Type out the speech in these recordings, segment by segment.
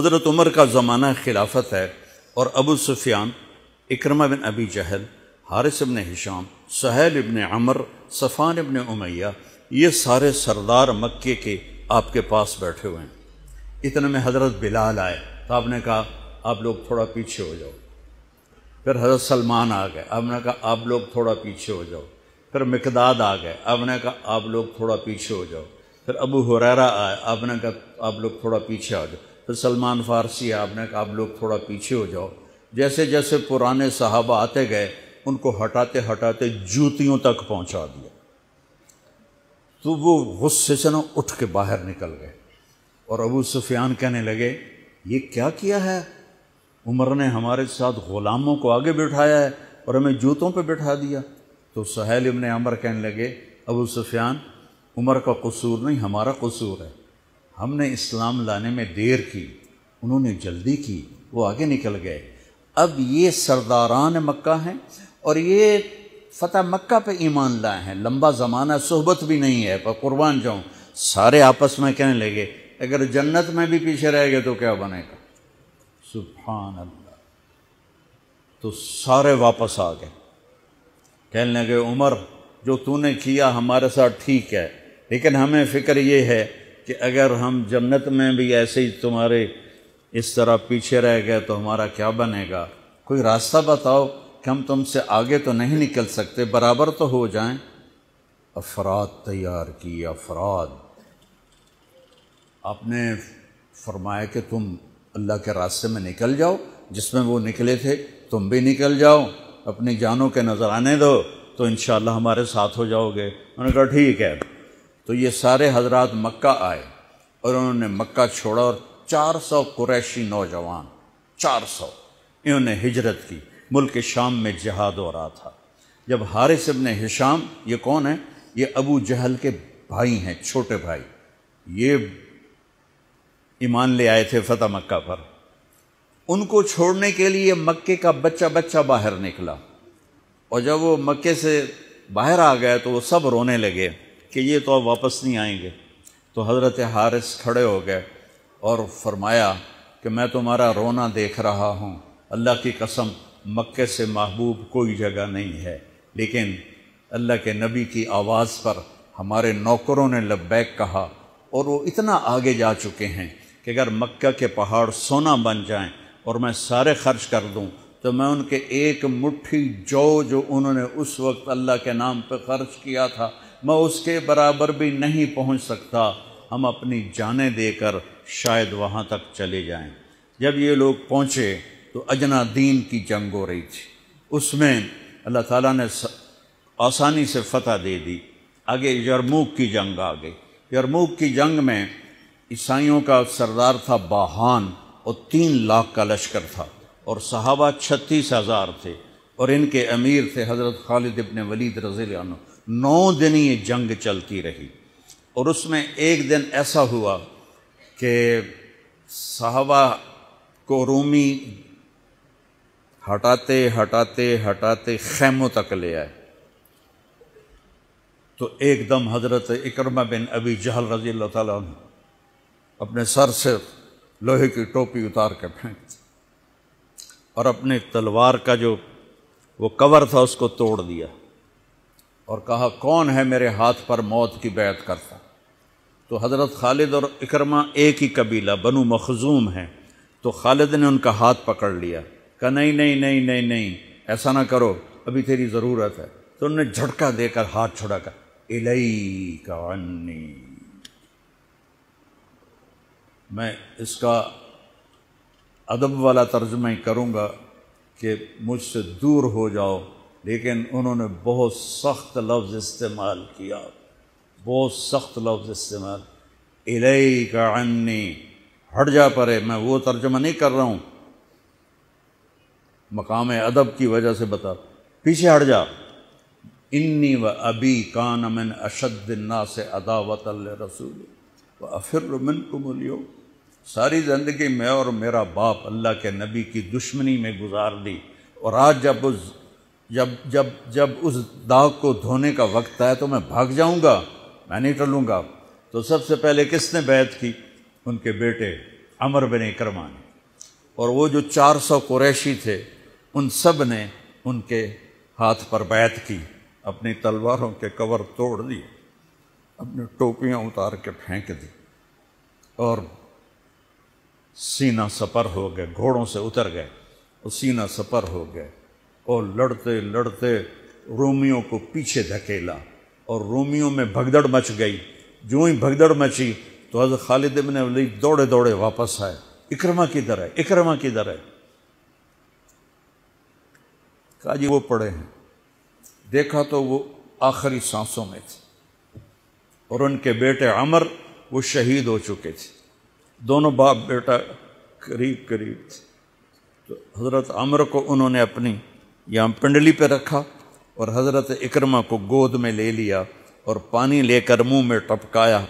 حضرت عمر کا زمانہ خلافت ہے اور ابو سفیان، اکرمہ بن ابی جہل، حارث بن ہشام، سہیل بن عمر، صفوان بن امیہ، یہ سارے سردار مکے کے آپ کے پاس بیٹھے ہوئے ہیں۔ اتنے میں حضرت بلال آئے تو آپ نے کہا آپ لوگ تھوڑا پیچھے ہو جاؤ۔ پھر حضرت سلمان آ گئے، آپ نے کہا آپ لوگ تھوڑا پیچھے ہو جاؤ۔ پھر مقداد آ گئے، آپ نے کہا آپ لوگ تھوڑا پیچھے ہو جاؤ۔ پھر ابو ہریرہ آئے، آپ نے کہا آپ لوگ تھوڑا پیچھے آ جاؤ۔ پھر سلمان فارسی آپ نے کہا آپ لوگ تھوڑا پیچھے ہو جاؤ۔ جیسے جیسے پرانے صحابہ آتے گئے ان کو ہٹاتے ہٹاتے جوتیوں تک پہنچا دیا، تو وہ غصے سے نہ اٹھ کے باہر نکل گئے۔ اور ابو سفیان کہنے لگے یہ کیا کیا ہے، عمر نے ہمارے ساتھ غلاموں کو آگے بٹھایا ہے اور ہمیں جوتوں پہ بٹھا دیا۔ تو سہیل ابن عمر کہنے لگے ابو سفیان عمر کا قصور نہیں، ہمارا قصور ہے، ہم نے اسلام لانے میں دیر کی، انہوں نے جلدی کی، وہ آگے نکل گئے۔ اب یہ سرداران مکہ ہیں اور یہ فتح مکہ پہ ایمان لائے ہیں، لمبا زمانہ صحبت بھی نہیں ہے، پر قربان جاؤں سارے آپس میں کہنے لگے اگر جنت میں بھی پیچھے رہ گئے تو کیا بنے گا، سبحان اللہ۔ تو سارے واپس آ گئے، کہنے لگے عمر جو تو نے کیا ہمارے ساتھ ٹھیک ہے، لیکن ہمیں فکر یہ ہے کہ اگر ہم جنت میں بھی ایسے ہی تمہارے اس طرح پیچھے رہ گئے تو ہمارا کیا بنے گا، کوئی راستہ بتاؤ کہ ہم تم سے آگے تو نہیں نکل سکتے، برابر تو ہو جائیں۔ افراد تیار کی، افراد۔ آپ نے فرمایا کہ تم اللہ کے راستے میں نکل جاؤ، جس میں وہ نکلے تھے تم بھی نکل جاؤ، اپنی جانوں کے نذرانے دو تو انشاءاللہ ہمارے ساتھ ہو جاؤ گے۔ انہوں نے کہا ٹھیک ہے۔ تو یہ سارے حضرات مکہ آئے اور انہوں نے مکہ چھوڑا اور 400 قریشی نوجوان، 400 انہوں نے ہجرت کی، ملک شام میں جہاد ہو رہا تھا۔ جب حارث ابن ہشام، یہ کون ہیں، یہ ابو جہل کے بھائی ہیں، چھوٹے بھائی، یہ ایمان لے آئے تھے فتح مکہ پر، ان کو چھوڑنے کے لیے مکے کا بچہ بچہ باہر نکلا، اور جب وہ مکے سے باہر آ گئے تو وہ سب رونے لگے کہ یہ تو اب واپس نہیں آئیں گے۔ تو حضرت حارث کھڑے ہو گئے اور فرمایا کہ میں تمہارا رونا دیکھ رہا ہوں، اللہ کی قسم مکے سے محبوب کوئی جگہ نہیں ہے، لیکن اللہ کے نبی کی آواز پر ہمارے نوکروں نے لبیک کہا اور وہ اتنا آگے جا چکے ہیں کہ اگر مکہ کے پہاڑ سونا بن جائیں اور میں سارے خرچ کر دوں تو میں ان کے ایک مٹھی جو انہوں نے اس وقت اللہ کے نام پہ خرچ کیا تھا میں اس کے برابر بھی نہیں پہنچ سکتا، ہم اپنی جانیں دے کر شاید وہاں تک چلے جائیں۔ جب یہ لوگ پہنچے تو اجنا دین کی جنگ ہو رہی تھی، اس میں اللہ تعالیٰ نے آسانی سے فتح دے دی۔ آگے یرموک کی جنگ آ گئی۔ یرموک کی جنگ میں عیسائیوں کا سردار تھا باہان اور 3 لاکھ کا لشکر تھا، اور صحابہ 36,000 تھے، اور ان کے امیر تھے حضرت خالد ابن ولید رضی اللہ عنہ۔ 9 دن یہ جنگ چلتی رہی، اور اس میں ایک دن ایسا ہوا کہ صحابہ کو رومی ہٹاتے ہٹاتے ہٹاتے خیموں تک لے آئے، تو ایک دم حضرت اکرمہ بن ابی جہل رضی اللہ تعالیٰ عنہ اپنے سر سے لوہے کی ٹوپی اتار کے پھینک دی اور اپنے تلوار کا جو وہ کور تھا اس کو توڑ دیا اور کہا کون ہے میرے ہاتھ پر موت کی بیعت کرتا؟ تو حضرت خالد اور اکرمہ ایک ہی قبیلہ بنو مخزوم ہیں، تو خالد نے ان کا ہاتھ پکڑ لیا، کہا نہیں نہیں نہیں نہیں نہیں ایسا نہ کرو، ابھی تیری ضرورت ہے۔ تو انہوں نے جھٹکا دے کر ہاتھ چھڑا کر الیک عنی، میں اس کا ادب والا ترجمہ ہی کروں گا کہ مجھ سے دور ہو جاؤ، لیکن انہوں نے بہت سخت لفظ استعمال کیا، بہت سخت لفظ استعمال، الیک عنی، ہٹ جا پرے۔ میں وہ ترجمہ نہیں کر رہا ہوں، مقام ادب کی وجہ سے بتا، پیچھے ہٹ جا۔ انی و ابی کان من اشد الناس عداوۃ لرسول وافر منکم اليوم، ساری زندگی میں اور میرا باپ اللہ کے نبی کی دشمنی میں گزار دی، اور آج جب اس داغ کو دھونے کا وقت آئے تو میں بھاگ جاؤں گا، میں نہیں ٹلوں گا۔ تو سب سے پہلے کس نے بیعت کی؟ ان کے بیٹے عمر بن اکرمہ نے، اور وہ جو 400 قریشی تھے ان سب نے ان کے ہاتھ پر بیعت کی، اپنی تلواروں کے کور توڑ دیے، اپنی ٹوپیاں اتار کے پھینک دی اور سینہ سپر ہو گئے، گھوڑوں سے اتر گئے اور سینہ سپر ہو گئے اور لڑتے لڑتے رومیوں کو پیچھے دھکیلا اور رومیوں میں بھگدڑ مچ گئی۔ جو ہی بھگدڑ مچی تو حضرت خالد بن ولید دوڑے دوڑے واپس آئے، اکرمہ کدھر ہے، اکرمہ کدھر ہے؟ کہا جی وہ پڑے ہیں۔ دیکھا تو وہ آخری سانسوں میں تھے اور ان کے بیٹے عمر وہ شہید ہو چکے تھے، دونوں باپ بیٹا قریب قریب تھے۔ تو حضرت عمر کو انہوں نے اپنی یہاں پنڈلی پہ رکھا اور حضرت اکرمہ کو گود میں لے لیا اور پانی لے کر منہ میں ٹپکایا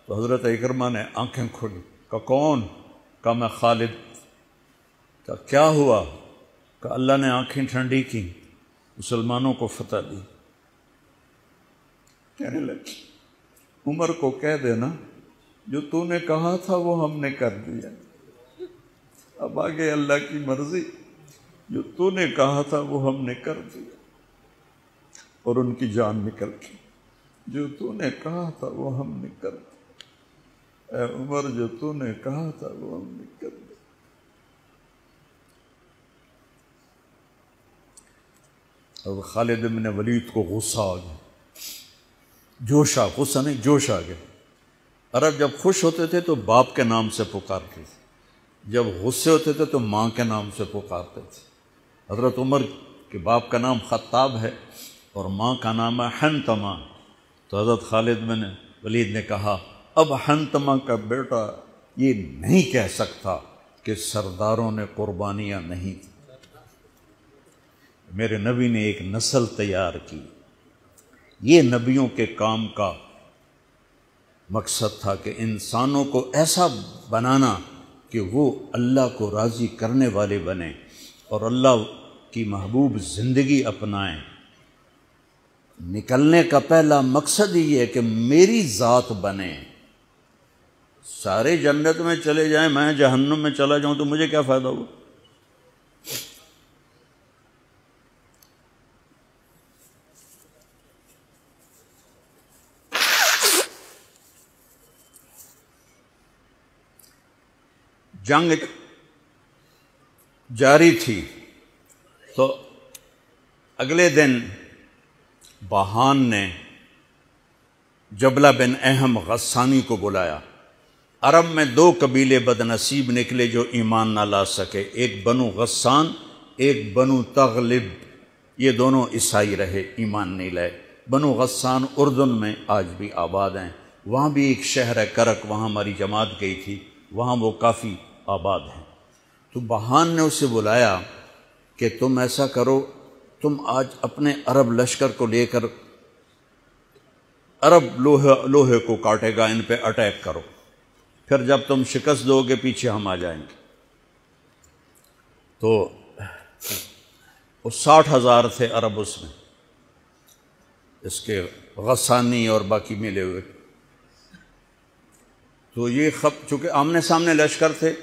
تو حضرت اکرمہ نے آنکھیں کھولی، کہا کون؟ کہا میں خالد۔ کہا کیا ہوا؟ کہ اللہ نے آنکھیں ٹھنڈی کی، مسلمانوں کو فتح دی۔ کہنے لگے عمر کو کہہ دینا جو تو نے کہا تھا وہ ہم نے کر دیا، اب آگے اللہ کی مرضی، جو تو نے کہا تھا وہ ہم نے کر دیا۔ اور ان کی جان نکل گئی، جو تو نے کہا تھا وہ ہم نے کر دیا، اے عمر جو تو نے کہا تھا وہ ہم نے کر دیا۔ اور خالد بن ولید کو غصہ آ گیا، جوش آ، غصہ نہیں جوش آ گیا۔ عرب جب خوش ہوتے تھے تو باپ کے نام سے پکارتے تھے، جب غصے ہوتے تھے تو ماں کے نام سے پکارتے تھے۔ حضرت عمر کے باپ کا نام خطاب ہے اور ماں کا نام ہے حنتمہ، تو حضرت خالد بن ولید نے کہا اب حنتمہ کا بیٹا یہ نہیں کہہ سکتا کہ سرداروں نے قربانیاں نہیں دی۔ میرے نبی نے ایک نسل تیار کی، یہ نبیوں کے کام کا مقصد تھا کہ انسانوں کو ایسا بنانا کہ وہ اللہ کو راضی کرنے والے بنیں اور اللہ کی محبوب زندگی اپنائیں۔ نکلنے کا پہلا مقصد یہ ہے کہ میری ذات بنے، سارے جنت میں چلے جائیں میں جہنم میں چلا جاؤں تو مجھے کیا فائدہ ہوا؟ جنگ جاری تھی تو اگلے دن بہان نے جبلہ بن اہم غسانی کو بلایا۔ عرب میں 2 قبیلے بد نصیب نکلے جو ایمان نہ لا سکے، ایک بنو غسان، ایک بنو تغلب، یہ دونوں عیسائی رہے، ایمان نہیں لائے۔ بنو غسان اردن میں آج بھی آباد ہیں، وہاں بھی ایک شہر ہے کرک، وہاں ہماری جماعت گئی تھی، وہاں وہ کافی آباد ہیں۔ تو بہان نے اسے بلایا کہ تم ایسا کرو، تم آج اپنے عرب لشکر کو لے کر، عرب لوہے کو کاٹے گا، ان پہ اٹیک کرو، پھر جب تم شکست دو گے پیچھے ہم آ جائیں گے۔ تو وہ 60,000 تھے عرب اس میں، اس کے غسانی اور باقی ملے ہوئے۔ تو یہ چونکہ آمنے سامنے لشکر تھے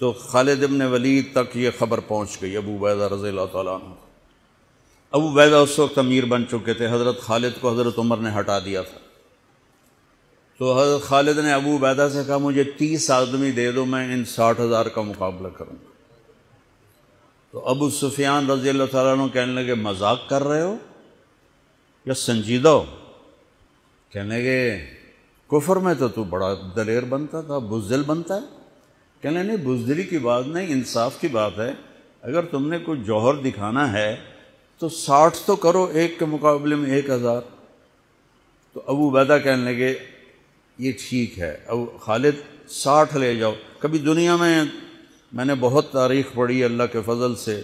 تو خالد بن ولید تک یہ خبر پہنچ گئی، ابو عبیدہ رضی اللہ تعالیٰ عنہ۔ ابو عبیدہ اس وقت امیر بن چکے تھے، حضرت خالد کو حضرت عمر نے ہٹا دیا تھا۔ تو حضرت خالد نے ابو عبیدہ سے کہا مجھے 30 آدمی دے دو، میں ان 60,000 کا مقابلہ کروں گا۔ تو ابو سفیان رضی اللہ تعالیٰ عنہ کہنے لگے مذاق کر رہے ہو یا سنجیدہ ہو؟ کہنے لگے کفر میں تو بڑا دلیر بنتا تھا، بزدل بنتا ہے۔ کہنے نہیں، بزدلی کی بات نہیں، انصاف کی بات ہے۔ اگر تم نے کوئی جوہر دکھانا ہے تو 60 تو کرو، ایک کے مقابلے میں 1,000۔ تو ابو عبیدہ کہنے لگے یہ ٹھیک ہے، ابو خالد 60 لے جاؤ۔ کبھی دنیا میں نے بہت تاریخ پڑھی اللہ کے فضل سے،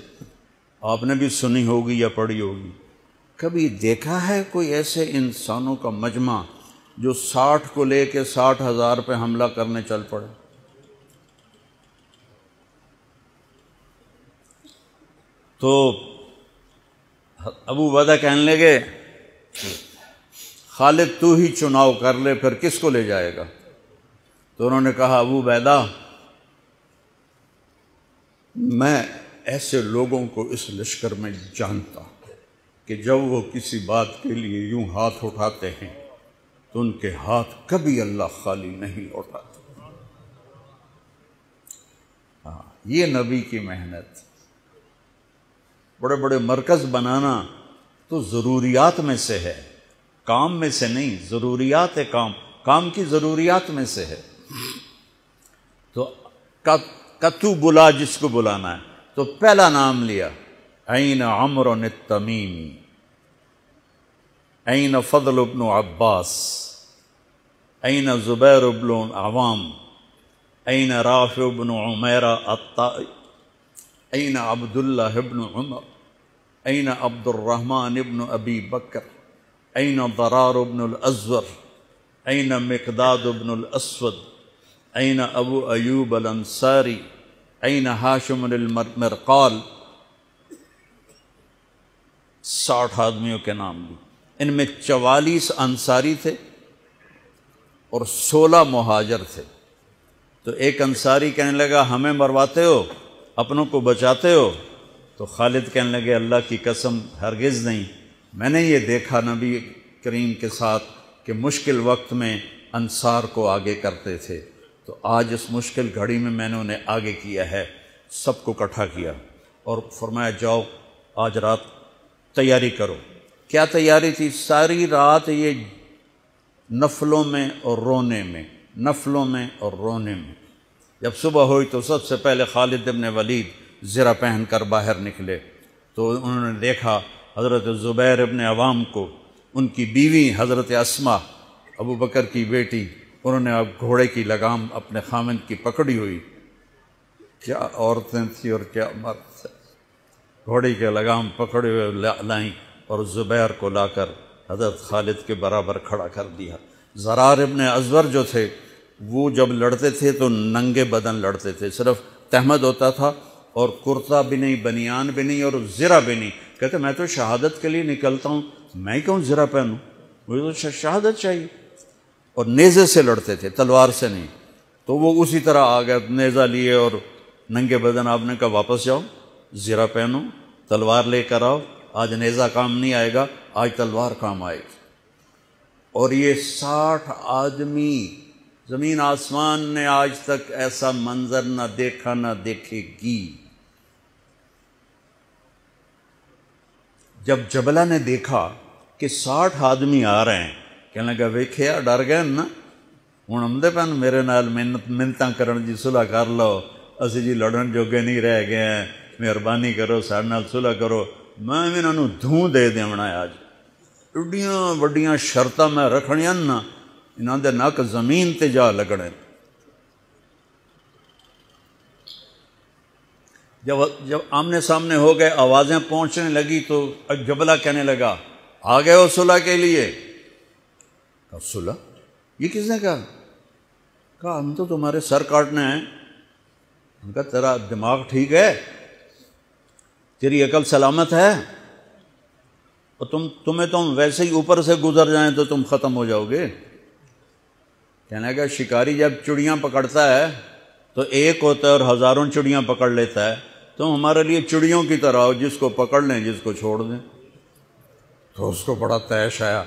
آپ نے بھی سنی ہوگی یا پڑھی ہوگی، کبھی دیکھا ہے کوئی ایسے انسانوں کا مجمع جو 60 کو لے کے 60,000 پہ حملہ کرنے چل پڑے؟ تو ابو عبیدہ کہنے لگے خالد تو ہی چناؤ کر لے، پھر کس کو لے جائے گا؟ تو انہوں نے کہا ابو عبیدہ میں ایسے لوگوں کو اس لشکر میں جانتا کہ جب وہ کسی بات کے لیے یوں ہاتھ اٹھاتے ہیں تو ان کے ہاتھ کبھی اللہ خالی نہیں لوٹاتے۔ ہاں، یہ نبی کی محنت۔ بڑے بڑے مرکز بنانا تو ضروریات میں سے ہے، کام میں سے نہیں، ضروریات ہے، کام کی ضروریات میں سے ہے۔ تو کتو بلا جس کو بلانا ہے تو پہلا نام لیا، این عمرو التمیمی، این فضل بن عباس، این زبیر بن عوام، این رافع بن عمیرہ الطائی، این عبداللہ بن عمر، این عبد الرحمن بن ابی بکر، این ضرار بن الازور، این مقداد بن الاسود، این ابو ایوب الانصاری، این ہاشم المرقال۔ 60 آدمیوں کے نام لی۔ ان میں 44 انصاری تھے اور 16 مہاجر تھے۔ تو ایک انصاری کہنے لگا ہمیں مرواتے ہو، اپنوں کو بچاتے ہو؟ تو خالد کہنے لگے اللہ کی قسم ہرگز نہیں، میں نے یہ دیکھا نبی کریم کے ساتھ کہ مشکل وقت میں انصار کو آگے کرتے تھے، تو آج اس مشکل گھڑی میں نے انہیں آگے کیا ہے۔ سب کو اکٹھا کیا اور فرمایا جاؤ آج رات تیاری کرو۔ کیا تیاری تھی؟ ساری رات یہ نفلوں میں اور رونے میں، نفلوں میں اور رونے میں۔ جب صبح ہوئی تو سب سے پہلے خالد بن ولید زرہ پہن کر باہر نکلے تو انہوں نے دیکھا حضرت زبیر بن عوام کو، ان کی بیوی حضرت اسماء ابو بکر کی بیٹی، انہوں نے اب گھوڑے کی لگام اپنے خامند کی پکڑی ہوئی۔ کیا عورتیں تھیں اور کیا مرد تھے، گھوڑے کی لگام پکڑے ہوئے لائیں اور زبیر کو لا کر حضرت خالد کے برابر کھڑا کر دیا۔ ضرار ابن ازور جو تھے وہ جب لڑتے تھے تو ننگے بدن لڑتے تھے، صرف تہمد ہوتا تھا اور کرتا بھی نہیں، بنیان بھی نہیں اور زرہ بھی نہیں۔ کہتے میں تو شہادت کے لیے نکلتا ہوں، میں کیوں زرہ پہنوں، مجھے تو شہادت چاہیے۔ اور نیزے سے لڑتے تھے، تلوار سے نہیں۔ تو وہ اسی طرح آ گئے، نیزہ لیے اور ننگے بدن۔ آپ نے کہا واپس جاؤ، زرہ پہنو، تلوار لے کر آؤ، آج نیزہ کام نہیں آئے گا، آج تلوار کام آئے گی۔ اور یہ 60 آدمی، زمین آسمان نے آج تک ایسا منظر نہ دیکھا نہ دیکھے گی۔ جب جبلہ نے دیکھا کہ 60 آدمی آ رہے ہیں، کہنے لگا ویکھیا ڈر گئے نا، ہوں آمدے پن میرے نال منتاں کرن جی صلح کر لو، اسی جی لڑن جوگے نہیں رہ گئے ہیں، مہربانی کرو سارے نال صلح کرو۔ میں انہوں نے دھوں دے دیونا ہے آج، ایڈیاں وڈیاں شرطاں میں رکھنیاں نا، انہوں دے نک زمین تے جا لگنے۔ جب آمنے سامنے ہو گئے، آوازیں پہنچنے لگی تو جبلہ کہنے لگا آ گئے ہو صلح کے لیے؟ کہا صلح؟ یہ کس نے کہا؟ کہا ہم تو تمہارے سر کاٹنے ہیں۔ ان کا تیرا دماغ ٹھیک ہے؟ تیری عقل سلامت ہے؟ اور تمہیں تم ویسے ہی اوپر سے گزر جائیں تو تم ختم ہو جاؤ گے۔ کہنے لگا شکاری جب چڑیاں پکڑتا ہے تو ایک ہوتا ہے اور ہزاروں چڑیاں پکڑ لیتا ہے، تم ہمارے لیے چڑیوں کی طرح ہو، جس کو پکڑ لیں جس کو چھوڑ دیں۔ تو اس کو بڑا طیش آیا،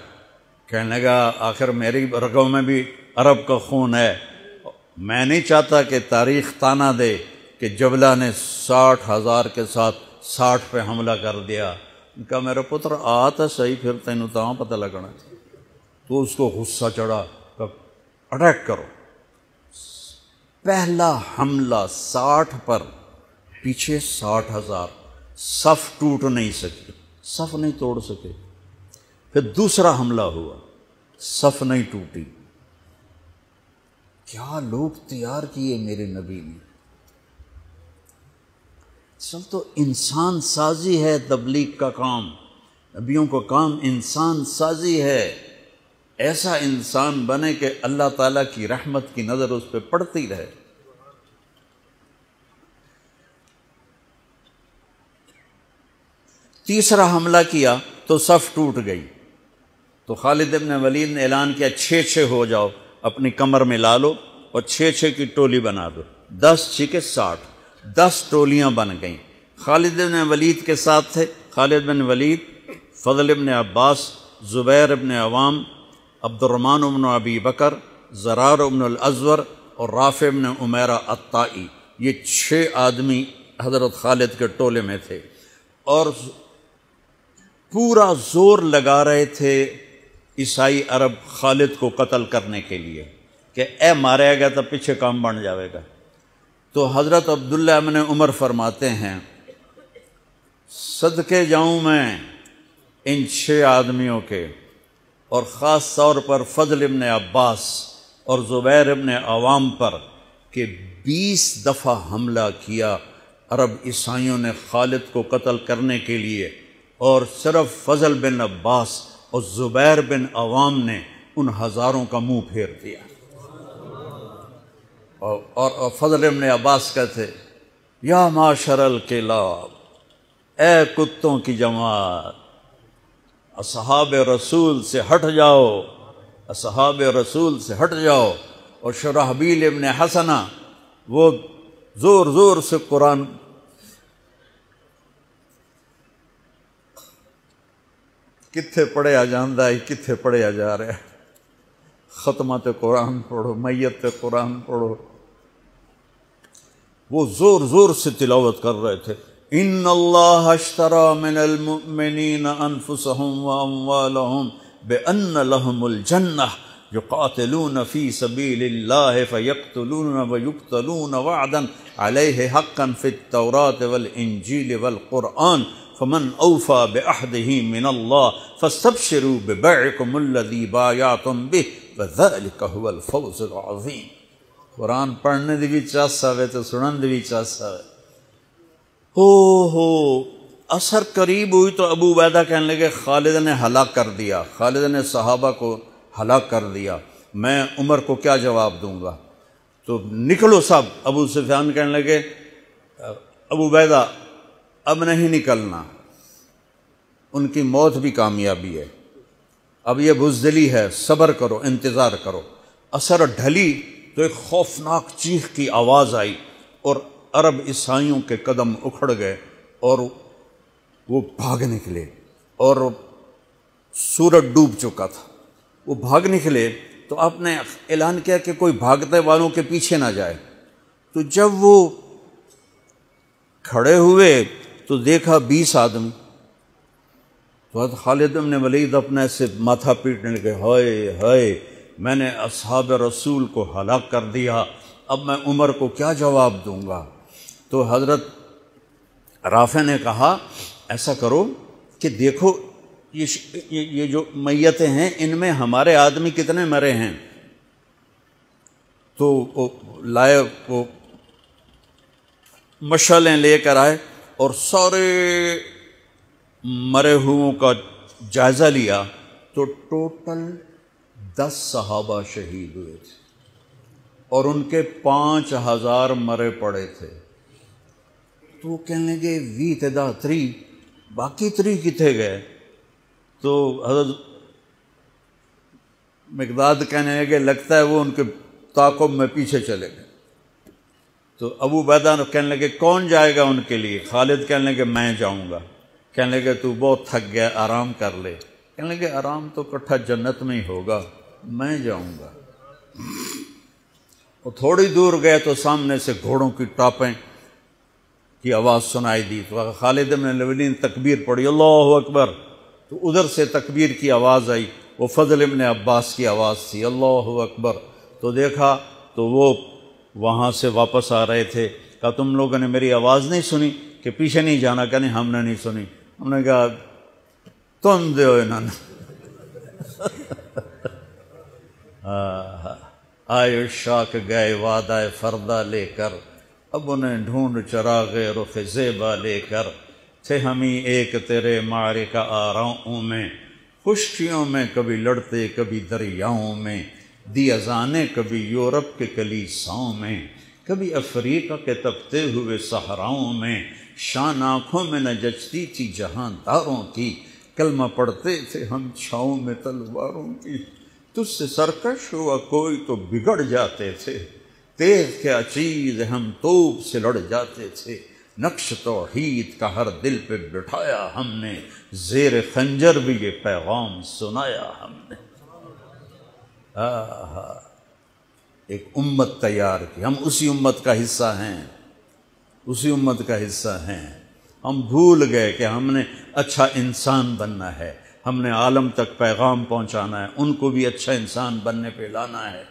کہنے لگا آخر میری رگوں میں بھی عرب کا خون ہے، میں نہیں چاہتا کہ تاریخ تانا دے کہ جبلہ نے 60,000 کے ساتھ 60 پہ حملہ کر دیا۔ ان کا میرا پتر آتا صحیح، پھر تینوں تاں پتہ لگنا۔ تو اس کو غصہ چڑھا، اٹیک کرو۔ پہلا حملہ 60 پر، پیچھے 60,000، صف ٹوٹ نہیں سکی، صف نہیں توڑ سکے۔ پھر دوسرا حملہ ہوا، صف نہیں ٹوٹی۔ کیا لوگ تیار کیے میرے نبی نے۔ اصل تو انسان سازی ہے تبلیغ کا کام، نبیوں کا کام انسان سازی ہے۔ ایسا انسان بنے کہ اللہ تعالیٰ کی رحمت کی نظر اس پہ پڑتی رہے۔ تیسرا حملہ کیا تو صف ٹوٹ گئی، تو خالد بن ولید نے اعلان کیا 6 ہو جاؤ، اپنی کمر میں لا لو اور 6 کی ٹولی بنا دو، 10 6 60۔ 10 ٹولیاں بن گئیں۔ خالد بن ولید کے ساتھ تھے خالد بن ولید، فضل بن عباس، زبیر بن عوام، عبد الرحمن بن ابی بکر، زرار بن الازور اور رافع بن عمیرہ الطائی۔ یہ 6 آدمی حضرت خالد کے ٹولے میں تھے، اور پورا زور لگا رہے تھے عیسائی عرب خالد کو قتل کرنے کے لیے کہ اے مارے گا تو پیچھے کام بن جاوے گا۔ تو حضرت عبداللہ بن عمر فرماتے ہیں صدقے جاؤں میں ان 6 آدمیوں کے، اور خاص طور پر فضل ابن عباس اور زبیر ابن عوام پر، کہ 20 دفعہ حملہ کیا عرب عیسائیوں نے خالد کو قتل کرنے کے لیے، اور صرف فضل بن عباس اور زبیر بن عوام نے ان ہزاروں کا منہ پھیر دیا۔ اور فضل بن عباس کہتے یا معاشر الکلاب، اے کتوں کی جماعت، اصحاب رسول سے ہٹ جاؤ، اصحاب رسول سے ہٹ جاؤ۔ اور شرحبیل ابن حسنہ وہ زور زور سے قرآن کتھے پڑھیا جاندہ ہے، کتھے پڑھیا جا رہا ہے، ختمات قرآن پڑھو، میت قرآن پڑھو، وہ زور زور سے تلاوت کر رہے تھے۔ ان اللہ اشترى من المؤمنین انفسهم واموالهم بان لهم الجنہ یقاتلون فی سبیل اللہ فیقتلون ویقتلون وعدا علیہ حقا فی التوراۃ والانجیل والقرآن فمن اوفى بعہدہ من اللہ فاستبشروا ببیعکم الذی بایعتم بہ وذلک هو الفوز العظیم۔ قرآن پڑھنے دی بھی چاسا وے تو سنن دی بھی چاسا وے۔ ہو اثر قریب ہوئی تو ابو عبیدہ کہنے لگے خالد نے ہلاک کر دیا، خالد نے صحابہ کو ہلاک کر دیا، میں عمر کو کیا جواب دوں گا؟ تو نکلو سب۔ ابو سفیان کہنے لگے ابو عبیدہ اب نہیں نکلنا، ان کی موت بھی کامیابی ہے، اب یہ بزدلی ہے، صبر کرو، انتظار کرو۔ اثر ڈھلی تو ایک خوفناک چیخ کی آواز آئی، اور عرب عیسائیوں کے قدم اکھڑ گئے، اور وہ بھاگ نکلے، اور سورج ڈوب چکا تھا، وہ بھاگ نکلے۔ تو آپ نے اعلان کیا کہ کوئی بھاگتے والوں کے پیچھے نہ جائے۔ تو جب وہ کھڑے ہوئے تو دیکھا 20 آدمی۔ تو خالد بن ولید اپنے سے ماتھا پیٹنے لگے، ہائے ہائے، میں نے اصحاب رسول کو ہلاک کر دیا، اب میں عمر کو کیا جواب دوں گا؟ تو حضرت رافع نے کہا ایسا کرو کہ دیکھو یہ جو میتیں ہیں ان میں ہمارے آدمی کتنے مرے ہیں؟ تو وہ لائے، وہ مشعلیں لے کر آئے اور سارے مرے ہوئوں کا جائزہ لیا، تو ٹوٹل 10 صحابہ شہید ہوئے تھے، اور ان کے 5000 مرے پڑے تھے۔ تو وہ کہنے لگے وی تدا 3، باقی 3 کتنے گئے؟ تو حضرت مقداد کہنے لگے لگتا ہے وہ ان کے تعاقب میں پیچھے چلے گئے۔ تو ابو عبیدہ کہنے لگے کون جائے گا ان کے لیے؟ خالد کہنے لگے میں جاؤں گا۔ کہنے لگے تو بہت تھک گیا، آرام کر لے۔ کہنے لگے آرام تو کٹھا جنت میں ہی ہوگا، میں جاؤں گا۔ وہ تھوڑی دور گئے تو سامنے سے گھوڑوں کی ٹاپیں کی آواز سنائی دی، تو خالد بن ولید نے تکبیر پڑھی، اللہ اکبر۔ تو ادھر سے تکبیر کی آواز آئی، وہ فضل ابن عباس کی آواز تھی، اللہ اکبر۔ تو دیکھا تو وہ وہاں سے واپس آ رہے تھے۔ کہا تم لوگوں نے میری آواز نہیں سنی کہ پیچھے نہیں جانا؟ کہ نہیں ہم نے نہیں سنی۔ ہم نے کہا تم دے انہوں نے آئے شاک گئے وعدہ فردہ لے کر، اب انہیں ڈھونڈ چراغ رخ زیبا لے کر، تھے ہمیں ایک تیرے معرکہ آراؤں میں، خشکیوں میں کبھی لڑتے کبھی دریاؤں میں، دی اذانیں کبھی یورپ کے کلیساؤں میں، کبھی افریقہ کے تپتے ہوئے صحراؤں میں، شان آنکھوں میں نہ جچتی تھی جہانداروں کی، کلمہ پڑھتے تھے ہم چھاؤں میں تلواروں کی، تجھ سے سرکش ہوا کوئی تو بگڑ جاتے تھے، تیز کے چیز ہم توپ سے لڑ جاتے تھے، نقش توحید کا ہر دل پہ بٹھایا ہم نے، زیر خنجر بھی یہ پیغام سنایا ہم نے۔ ایک امت تیار کی، ہم اسی امت کا حصہ ہیں، اسی امت کا حصہ ہیں۔ ہم بھول گئے کہ ہم نے اچھا انسان بننا ہے، ہم نے عالم تک پیغام پہنچانا ہے، ان کو بھی اچھا انسان بننے پہ لانا ہے۔